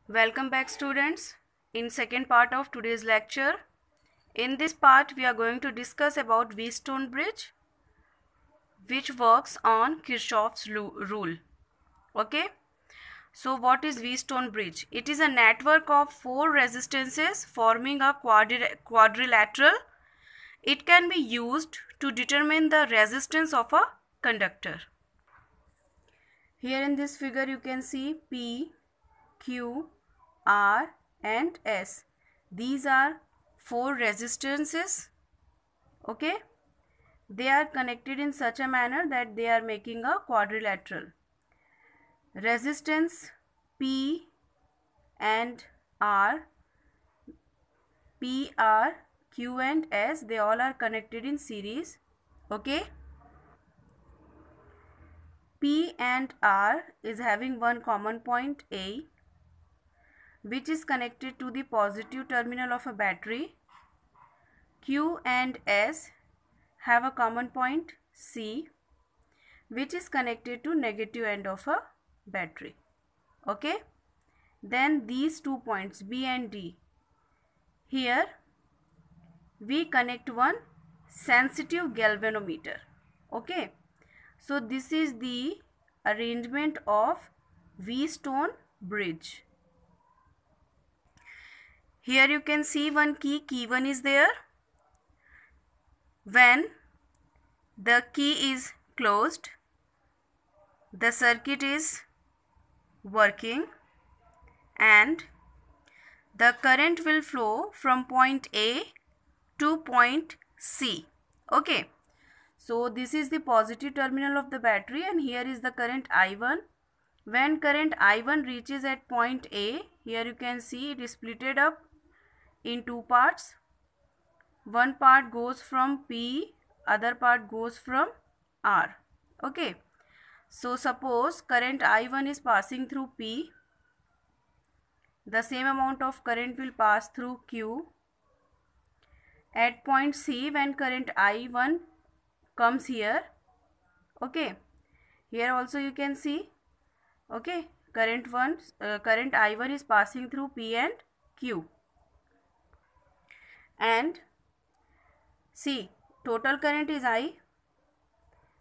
Welcome back, students. In second part of today's lecture, in this part we are going to discuss about Wheatstone bridge, which works on Kirchhoff's rule. Okay, so what is Wheatstone bridge? It is a network of 4 resistances forming a quadrilateral. It can be used to determine the resistance of a conductor. Here in this figure you can see P, Q, R and S. These are 4 resistances. Okay, they are connected in such a manner that they are making a quadrilateral. Resistance P and R, P, R, Q and S, they all are connected in series. Okay, P and R is having one common point A, which is connected to the positive terminal of a battery. Q and S have a common point C, which is connected to negative end of a battery. Okay, then these 2 points B and D, here we connect one sensitive galvanometer. Okay, so this is the arrangement of Wheatstone bridge. Here you can see one key 1 is there. When the key is closed, the circuit is working and the current will flow from point A to point C. Okay, so this is the positive terminal of the battery and here is the current I1. When current I1 reaches at point A, here you can see it is splitted up in 2 parts. One part goes from P, other part goes from R. Okay, so suppose current I1 is passing through P, the same amount of current will pass through Q. At point C, when current I1 comes here, okay, here also you can see, okay, current I1 is passing through P and Q. And see, total current is I,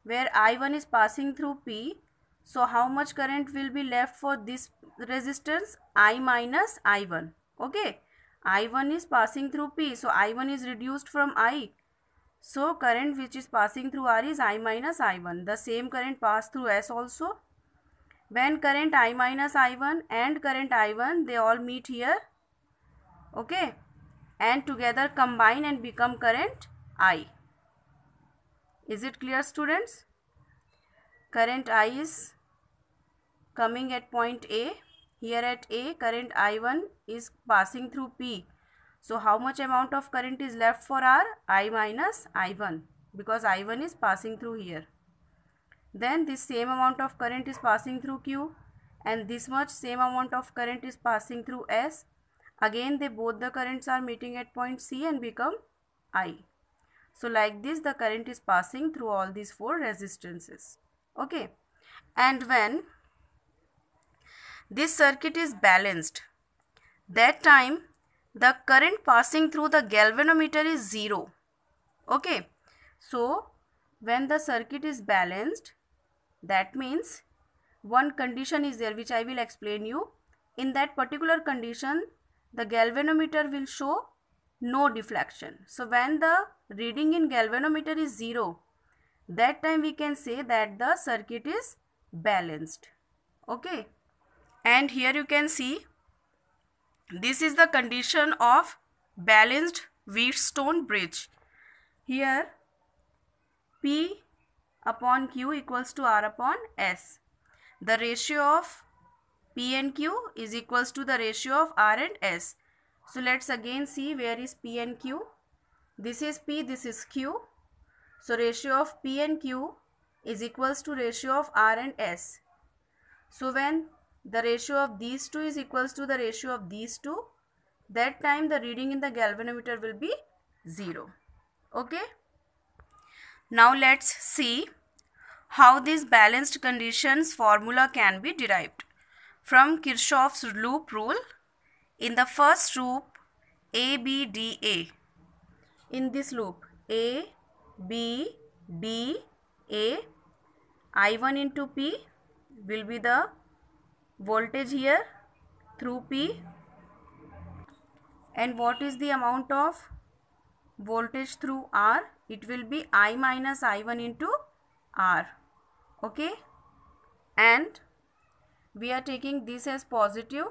where I1 is passing through P. So how much current will be left for this resistance? I minus I1. Okay, I1 is passing through P, so I1 is reduced from I. So current which is passing through R is I minus I1. The same current pass through S also. When current I minus I1 and current I1, they all meet here. Okay, and together combine and become current I. Is it clear, students? Current I is coming at point A. Here at A, current I1 is passing through P. So how much amount of current is left for R? I minus I1, because I1 is passing through here. Then this same amount of current is passing through Q and this much same amount of current is passing through S. Again both the currents are meeting at point C and become I. So like this the current is passing through all these 4 resistances. Okay, and when this circuit is balanced, that time the current passing through the galvanometer is 0. Okay, so when the circuit is balanced, that means one condition is there which I will explain you. In that particular condition, the galvanometer will show no deflection. So when the reading in galvanometer is 0, that time we can say that the circuit is balanced. Okay, and here you can see this is the condition of balanced Wheatstone bridge. Here P upon Q equals to R upon S. The ratio of P and Q is equals to the ratio of R and S. So let's again see where is P and Q. This is P, this is Q. So ratio of P and Q is equals to ratio of R and S. So when the ratio of these two is equals to the ratio of these two, that time the reading in the galvanometer will be 0. Okay. Now let's see how this balanced conditions formula can be derived. from Kirchhoff's loop rule. In the first loop A, B, D, A. In this loop A, B, D, A, I1 into P will be the voltage here through P. And what is the amount of voltage through R? It will be I minus I1 into R. Okay. And we are taking this as positive.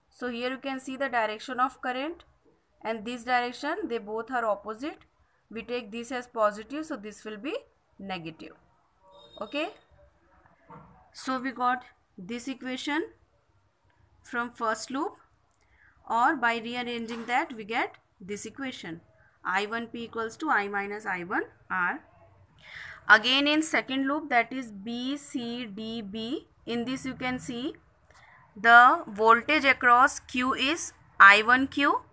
So here you can see the direction of current, and this direction, they both are opposite. We take this as positive, so this will be negative. Okay. So we got this equation from first loop, or by rearranging that we get this equation. I1P equals to I minus I1R. Again in second loop, that is B, C, D, B. In this you can see the voltage across Q is I1Q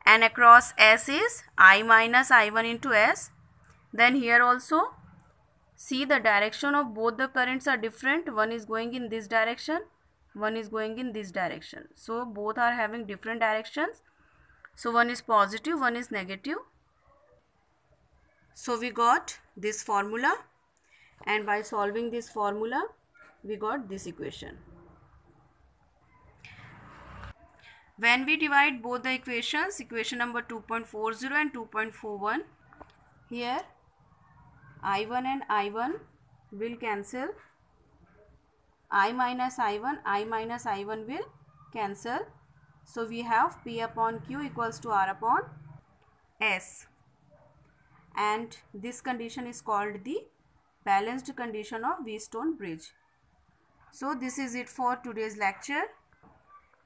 and across S is I minus I1 into S. Then here also see the direction of both the currents are different. One is going in this direction, one is going in this direction. So both are having different directions. So one is positive, one is negative. So we got this formula, and by solving this formula we got this equation. When we divide both the equations, equation number 2.40 and 2.41, here I1 and I1 will cancel. I minus I1 will cancel. So we have P upon Q equals to R upon S. And this condition is called the balanced condition of Wheatstone bridge. So this is it for today's lecture.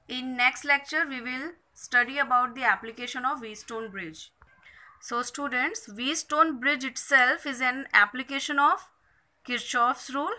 In next lecture, we will study about the application of Wheatstone bridge. So students, Wheatstone bridge itself is an application of Kirchhoff's rule.